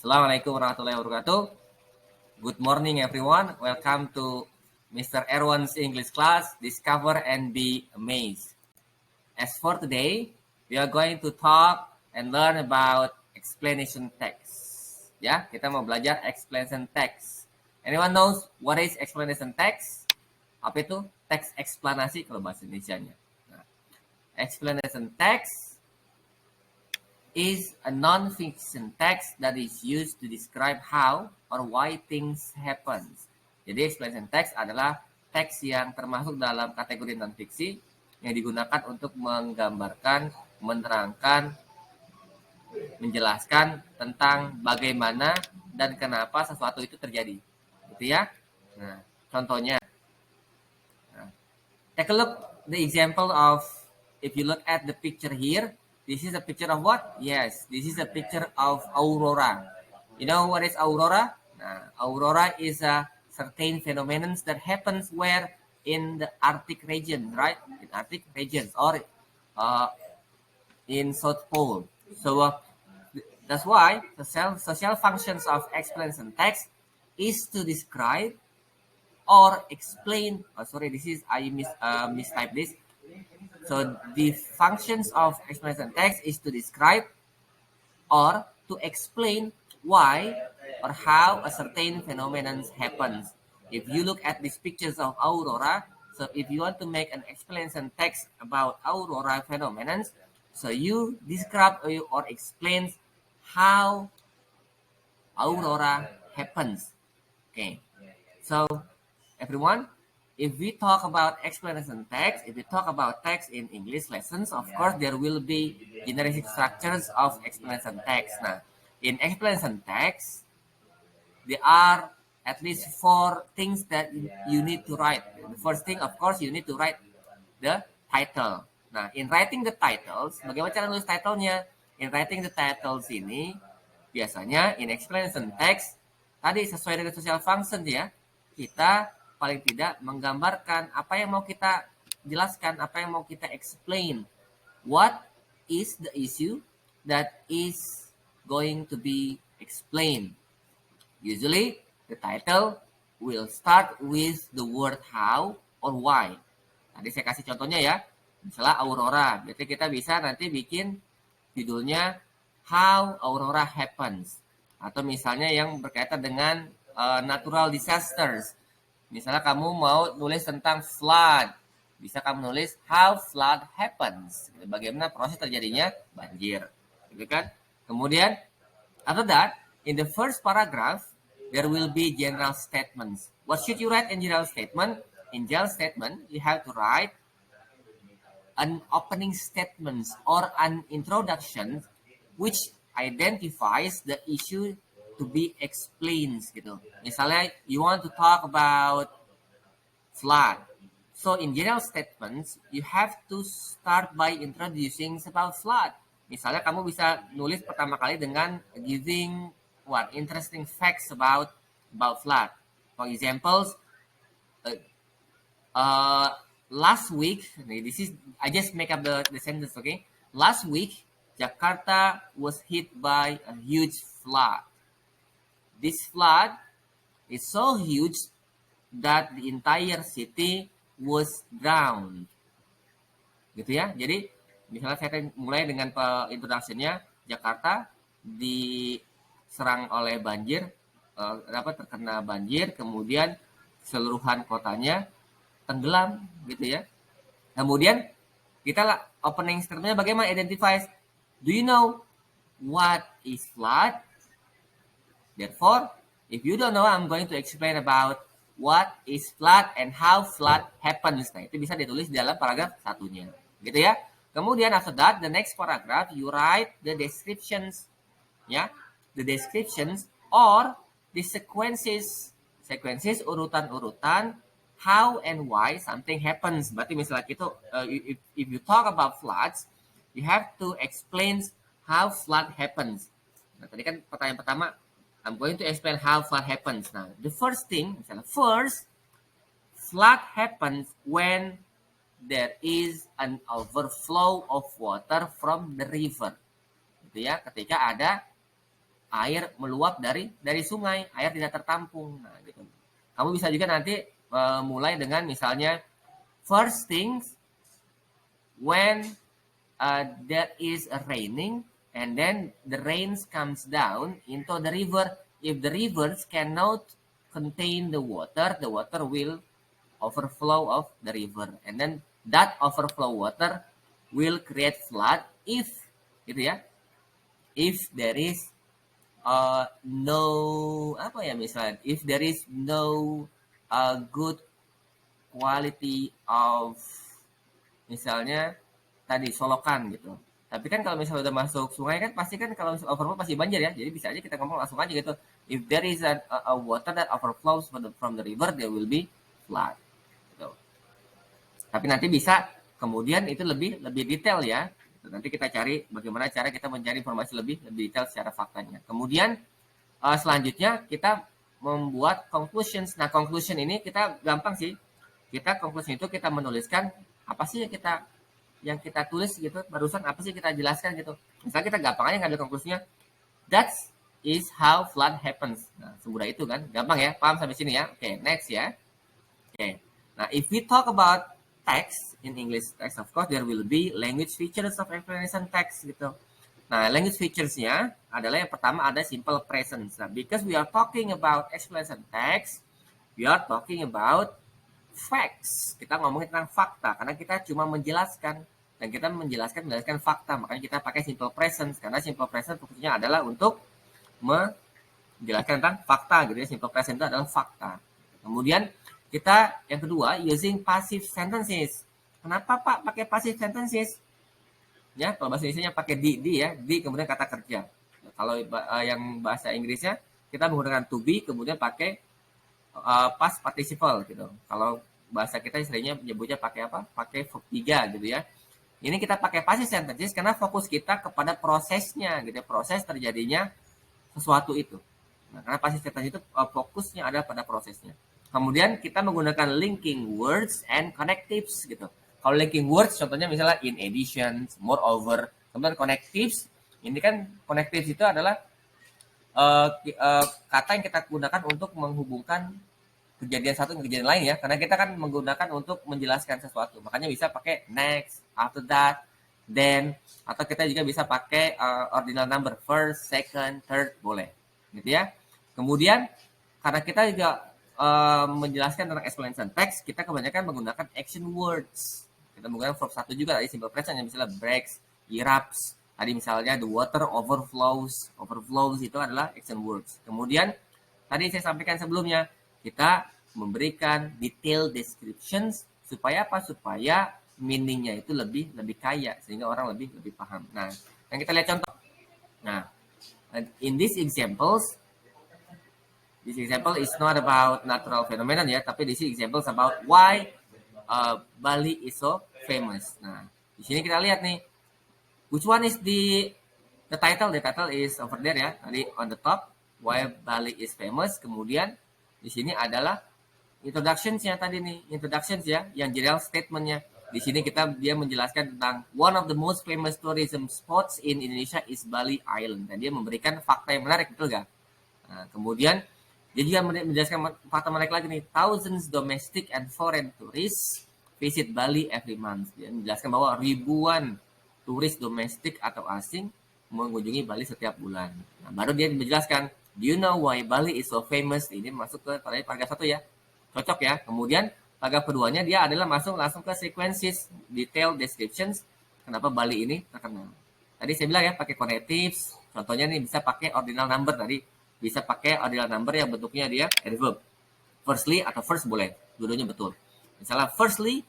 Assalamualaikum warahmatullahi wabarakatuh. Good morning everyone. Welcome to Mr. Erwan's English class. Discover and be amazed. As for today, we are going to talk and learn about explanation text. Ya, kita mau belajar explanation text. Anyone knows what is explanation text? Apa itu? Teks eksplanasi kalau bahasa Indonesianya. Nah, explanation text is a non-fiction text that is used to describe how or why things happen. Jadi explanation text adalah teks yang termasuk dalam kategori non-fiksi yang digunakan untuk menggambarkan, menerangkan, menjelaskan tentang bagaimana dan kenapa sesuatu itu terjadi. Gitu ya. Nah, contohnya. Nah, take a look the example of, if you look at the picture here, this is a picture of what? Yes, this is a picture of aurora. You know what is aurora? Aurora is a certain phenomenon that happens where in the Arctic region, right? In Arctic regions or in South Pole. So that's why the social functions of explanation text is to describe or explain. Oh, sorry, this is I mistyped this. So the functions of explanation text is to describe or to explain why or how a certain phenomenon happens. If you look at these pictures of aurora, so if you want to make an explanation text about aurora phenomenon, so you describe or explain how aurora happens. Okay, so everyone, if we talk about explanation text, if we talk about text in English lessons, of course, there will be generic structures of explanation text. Now, in explanation text, there are at least 4 things that you need to write. The first thing, of course, you need to write the title. Nah, in writing the titles, bagaimana cara nulis titlenya? In writing the titles ini, biasanya in explanation text, tadi sesuai dengan social function ya, kita paling tidak menggambarkan apa yang mau kita jelaskan, apa yang mau kita explain. What is the issue that is going to be explained? Usually, the title will start with the word how or why. Tadi saya kasih contohnya ya, misalnya aurora. Berarti kita bisa nanti bikin judulnya How Aurora Happens. Atau misalnya yang berkaitan dengan natural disasters. Misalnya kamu mau nulis tentang flood, bisa kamu nulis how flood happens. Bagaimana proses terjadinya banjir, gitu kan? Kemudian, after that, in the first paragraph, there will be general statements. What should you write in general statement? In general statement, you have to write an opening statement or an introduction which identifies the issue to be explained gitu. Misalnya you want to talk about flood. So in general statements, you have to start by introducing about flood. Misalnya kamu bisa nulis pertama kali dengan giving what interesting facts about flood. For examples, last week, this is I just make up the sentence, okay? Last week, Jakarta was hit by a huge flood. This flood is so huge that the entire city was drowned. Gitu ya. Jadi, misalnya saya mulai dengan introduction-nya, Jakarta diserang oleh banjir, terkena banjir, kemudian seluruhan kotanya tenggelam, gitu ya. Kemudian, kita opening statement-nya bagaimana identifies. Do you know what is flood? Therefore, if you don't know, I'm going to explain about what is flood and how flood happens. Nah, itu bisa ditulis dalam paragraf satunya. Gitu ya. Kemudian after that, the next paragraph, you write the descriptions. Ya. The descriptions or the sequences, urutan-urutan, how and why something happens. Berarti misalnya itu, if you talk about floods, you have to explain how flood happens. Nah, tadi kan pertanyaan pertama, I'm going to explain how flood happens. Now, the first thing, misalnya, first, flood happens when there is an overflow of water from the river. Gitu ya, ketika ada air meluap dari sungai, air tidak tertampung. Nah, gitu. Kamu bisa juga nanti mulai dengan misalnya first things when there is a raining and then the rains comes down into the river. If the rivers cannot contain the water will overflow of the river, and then that overflow water will create flood if gitu ya, if there is no apa ya, misalnya if there is no good quality of misalnya tadi solokan gitu. Tapi kan kalau misalnya udah masuk sungai kan pasti kan kalau misalnya overflow pasti banjir ya. Jadi bisa aja kita ngomong langsung aja gitu. If there is a water that overflows from the river, there will be flood. Gitu. Tapi nanti bisa kemudian itu lebih detail ya. Nanti kita cari bagaimana cara kita mencari informasi lebih detail secara faktanya. Kemudian selanjutnya kita membuat conclusions. Nah, conclusion ini kita gampang sih. Kita conclusion itu kita menuliskan apa sih yang kita tulis gitu, barusan apa sih kita jelaskan gitu. Misalnya kita gampang aja ngambil konklusinya, that is how flood happens. Nah, semudah itu kan, gampang ya, paham sampai sini ya. Oke, next ya. Oke, nah if we talk about text in English text, of course there will be language features of explanation text gitu. Nah, language features-nya adalah yang pertama ada simple presence. Nah, because we are talking about explanation text, we are talking about facts. Kita ngomongin tentang fakta karena kita cuma menjelaskan dan kita menjelaskan fakta. Makanya kita pakai simple present karena simple present fungsinya adalah untuk menjelaskan tentang fakta gitu ya. Simple present itu adalah fakta. Kemudian kita yang kedua using passive sentences. Kenapa Pak pakai passive sentences? Ya, kalau bahasa Indonesia pakai di ya, di kemudian kata kerja. Kalau yang bahasa Inggrisnya kita menggunakan to be kemudian pakai past participle gitu. Kalau bahasa kita seringnya menyebutnya pakai apa? Pakai verb 3 gitu ya. Ini kita pakai passive sentences karena fokus kita kepada prosesnya gitu ya, proses terjadinya sesuatu itu. Nah, karena passive sentence itu fokusnya ada pada prosesnya. Kemudian kita menggunakan linking words and connectives gitu. Kalau linking words contohnya misalnya in addition, moreover, kemudian connectives, ini kan connectives itu adalah kata yang kita gunakan untuk menghubungkan kejadian satu dengan kejadian lain ya, karena kita kan menggunakan untuk menjelaskan sesuatu, makanya bisa pakai next, after that, then, atau kita juga bisa pakai ordinal number, first, second, third, boleh gitu ya. Kemudian karena kita juga menjelaskan tentang explanation text, kita kebanyakan menggunakan action words. Kita menggunakan verb 1 juga tadi simple present yang misalnya breaks, erupts. Tadi misalnya the water overflows. Overflows itu adalah action words. Kemudian tadi saya sampaikan sebelumnya, kita memberikan detail descriptions supaya apa? Supaya meaningnya itu lebih kaya sehingga orang lebih paham. Nah, yang kita lihat contoh. Nah, in these examples, this example is not about natural phenomenon ya, tapi this example is about why Bali is so famous. Nah, di sini kita lihat nih, which one is the title? The title is over there ya, tadi on the top, why Bali is famous. Kemudian di sini adalah introductions-nya tadi nih, introductions ya, yang general statement-nya. Di sini dia menjelaskan tentang one of the most famous tourism spots in Indonesia is Bali Island. Dan dia memberikan fakta yang menarik, betul nggak? Nah, kemudian dia juga menjelaskan fakta menarik lagi nih, thousands domestic and foreign tourists visit Bali every month. Dia menjelaskan bahwa ribuan turis domestik atau asing mengunjungi Bali setiap bulan. Nah, baru dia menjelaskan, do you know why Bali is so famous? Ini masuk ke paragraf 1 ya. Cocok ya. Kemudian paragraf keduanya dia adalah langsung ke sequences, detail descriptions, kenapa Bali ini terkenal. Tadi saya bilang ya, pakai connectives. Contohnya nih bisa pakai ordinal number tadi. Bisa pakai ordinal number yang bentuknya dia adverb. Firstly atau first boleh. Dua-duanya betul. Misalnya firstly,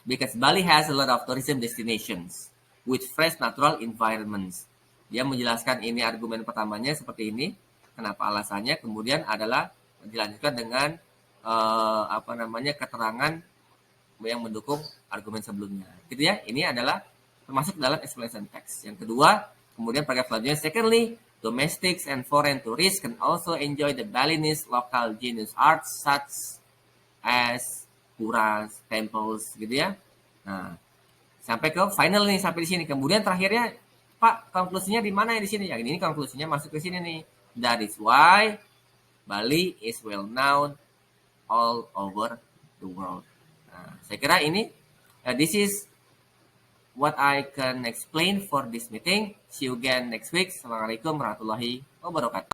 because Bali has a lot of tourism destinations with fresh natural environments. Dia menjelaskan ini argumen pertamanya seperti ini. Kenapa alasannya? Kemudian adalah dilanjutkan dengan keterangan yang mendukung argumen sebelumnya. Gitu ya. Ini adalah termasuk dalam explanation text. Yang kedua, kemudian paragraf selanjutnya, secondly, domestics and foreign tourists can also enjoy the Balinese local genius arts such as puras, temples, gitu ya. Nah, sampai ke final nih, sampai di sini. Kemudian terakhirnya Pak, konklusinya di mana ya di sini? Ya, ini konklusinya masuk ke sini nih. That is why Bali is well known all over the world. Nah, saya kira ini this is what I can explain for this meeting. See you again next week. Assalamualaikum warahmatullahi wabarakatuh.